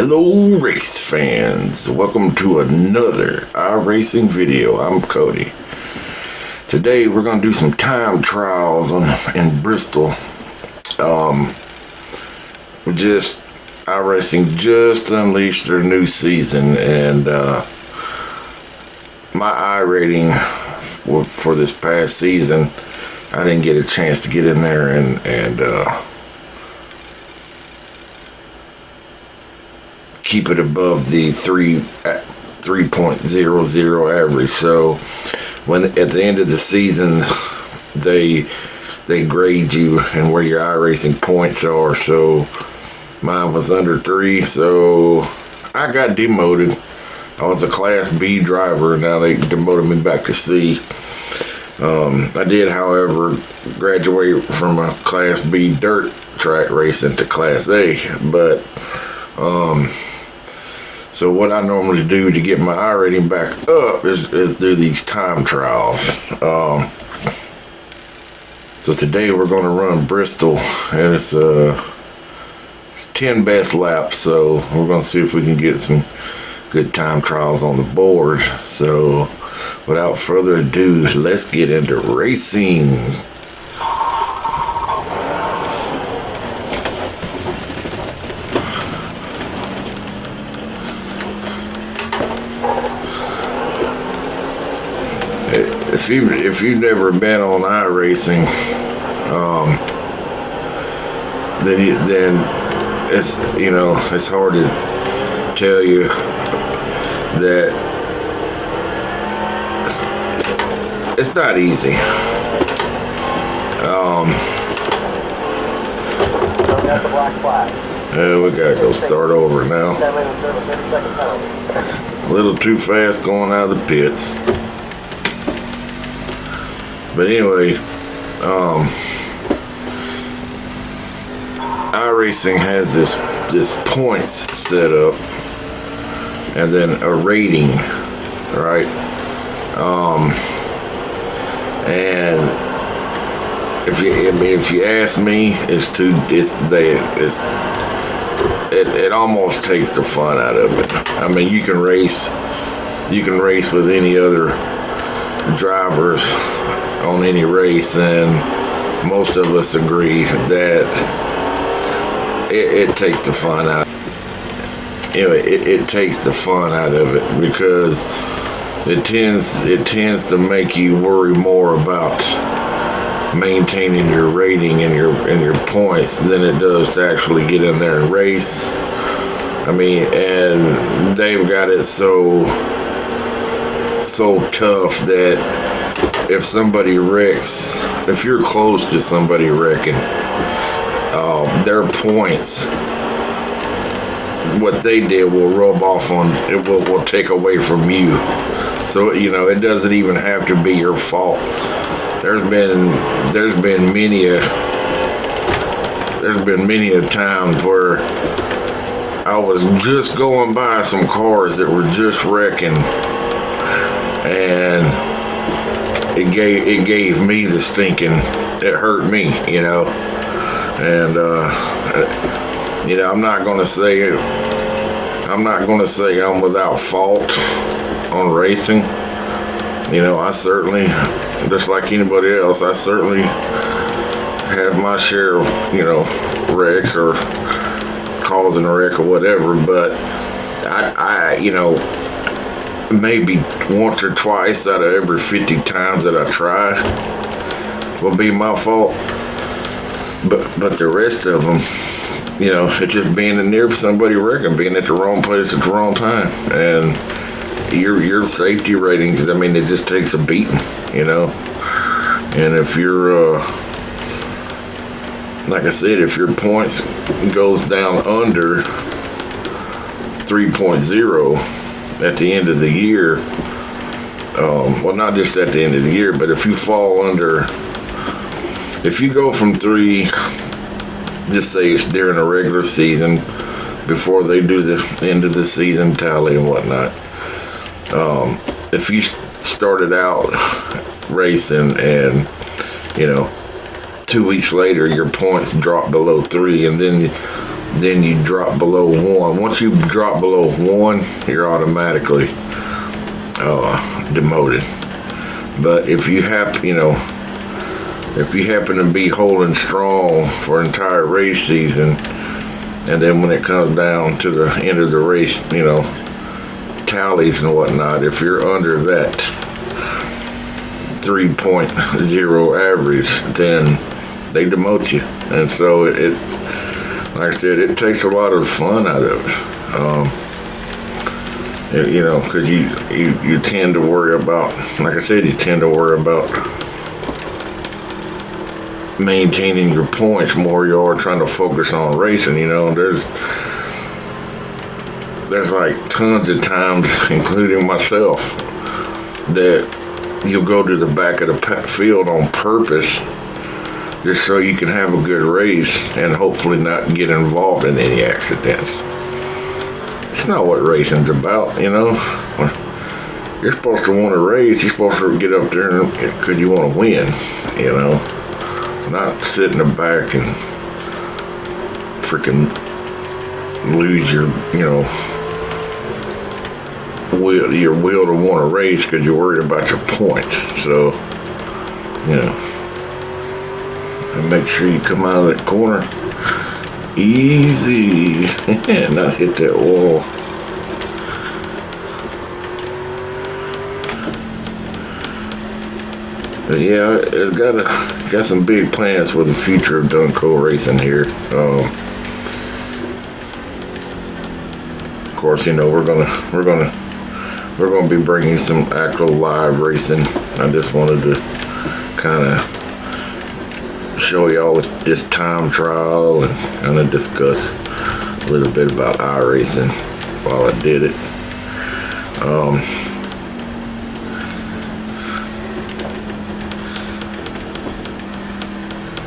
Hello race fans, welcome to another Iracing video. I'm Cody. Today we're going to do some time trials in Bristol. Iracing just unleashed their new season, and my I rating for this past season, I didn't get a chance to get in there and keep it above the 3.00 average. So when at the end of the season they grade you and where your iRacing points are. So mine was under 3, so I got demoted. I was a Class B driver. Now they demoted me back to C. I did, however, graduate from a Class B dirt track racing to Class A, but so what I normally do to get my I rating back up is do these time trials. So today we're going to run Bristol, and it's 10 best laps. So we're going to see if we can get some good time trials on the board. So without further ado, let's get into racing. If you've never been on iRacing, then it's it's hard to tell you that it's not easy. We gotta go start over now. A little too fast going out of the pits. But anyway, iRacing has this points set up, and then a rating, right? And if you ask me, it almost takes the fun out of it. I mean, you can race with any other drivers on any race, and most of us agree that it takes the fun out. It takes the fun out of it, because it tends to make you worry more about maintaining your rating and your points than it does to actually get in there and race. I mean, and they've got it so tough that if somebody wrecks, if you're close to somebody wrecking, their points, what they did will rub off on it, will take away from you. So it doesn't even have to be your fault. There's been many a time where I was just going by some cars that were just wrecking, and it gave me the stinking. It hurt me, and I'm not gonna say I'm without fault on racing. I certainly, just like anybody else, I certainly have my share of wrecks or causing a wreck or whatever. But I maybe once or twice out of every 50 times that I try will be my fault. But the rest of them, it's just being in near somebody wrecking, being at the wrong place at the wrong time, and your safety ratings. I mean, it just takes a beating, And if you're, like I said, if your points goes down under 3.0 at the end of the year, well, not just at the end of the year, but if you fall under, if you go from 3, just say it's during a regular season, before they do the end of the season tally and whatnot, if you started out racing and 2 weeks later your points drop below 3, and then then you drop below 1. Once you drop below 1, you're automatically demoted. But if you happen to be holding strong for an entire race season, and then when it comes down to the end of the race, tallies and whatnot, if you're under that 3.0 average, then they demote you. And so it like I said, it takes a lot of the fun out of it. Because you tend to worry about, like I said, maintaining your points more you are trying to focus on racing. There's like tons of times, including myself, that you'll go to the back of the field on purpose just so you can have a good race and hopefully not get involved in any accidents. It's not what racing's about, You're supposed to want to race. You're supposed to get up there because you want to win, Not sit in the back and freaking lose your will to want to race because you're worried about your points. So, and make sure you come out of that corner easy and not hit that wall. But yeah, it's got some big plans for the future of Dunco racing here. Of course, we're gonna be bringing some actual live racing. I just wanted to kind of show y'all this time trial and kind of discuss a little bit about iRacing while I did it.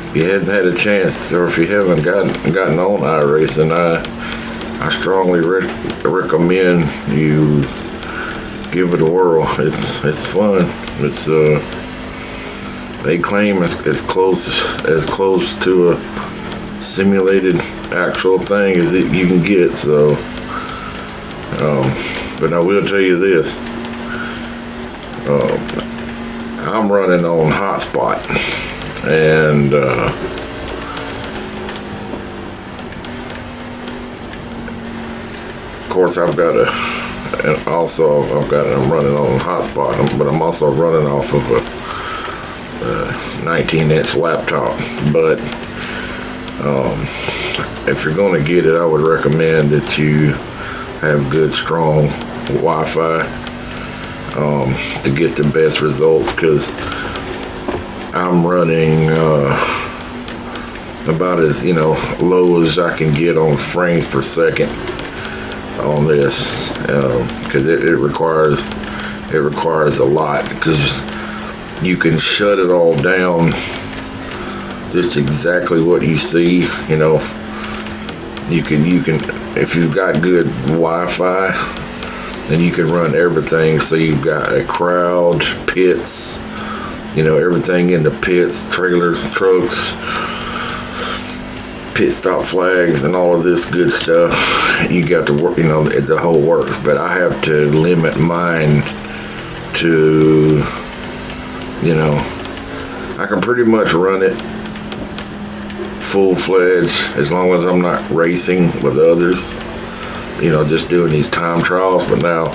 If you hadn't had a chance, or if you haven't gotten on iRacing, I strongly recommend you give it a whirl. It's fun. It's they claim it's as close to a simulated actual thing as you can get. So, but I will tell you this: I'm running on hotspot, and of course I'm running on hotspot, but I'm also running off of a 19-inch laptop. But if you're going to get it, I would recommend that you have good, strong Wi-Fi to get the best results, because I'm running about as low as I can get on frames per second on this, because it requires a lot, because you can shut it all down just exactly what you see. You can if you've got good Wi-Fi, then you can run everything. So you've got a crowd, pits, everything in the pits, trailers, trucks, pit stop flags, and all of this good stuff. You got to work, the whole works. But I have to limit mine to, I can pretty much run it full-fledged as long as I'm not racing with others, just doing these time trials. But now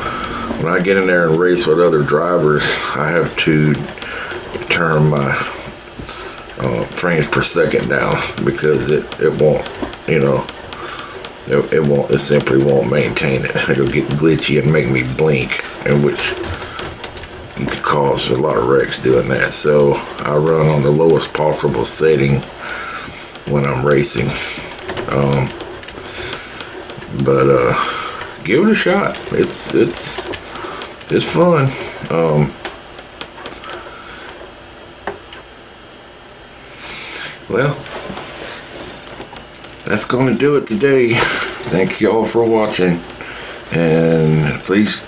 when I get in there and race with other drivers, I have to turn my frames per second down, because it won't, it simply won't maintain it. It'll get glitchy and make me blink, in which you could cause a lot of wrecks doing that. So I run on the lowest possible setting when I'm racing. But give it a shot. It's fun. Well, that's going to do it today. Thank you all for watching, and please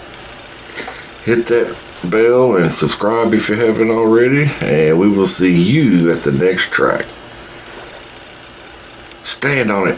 hit that bell and subscribe if you haven't already, and we will see you at the next track. Stand on it.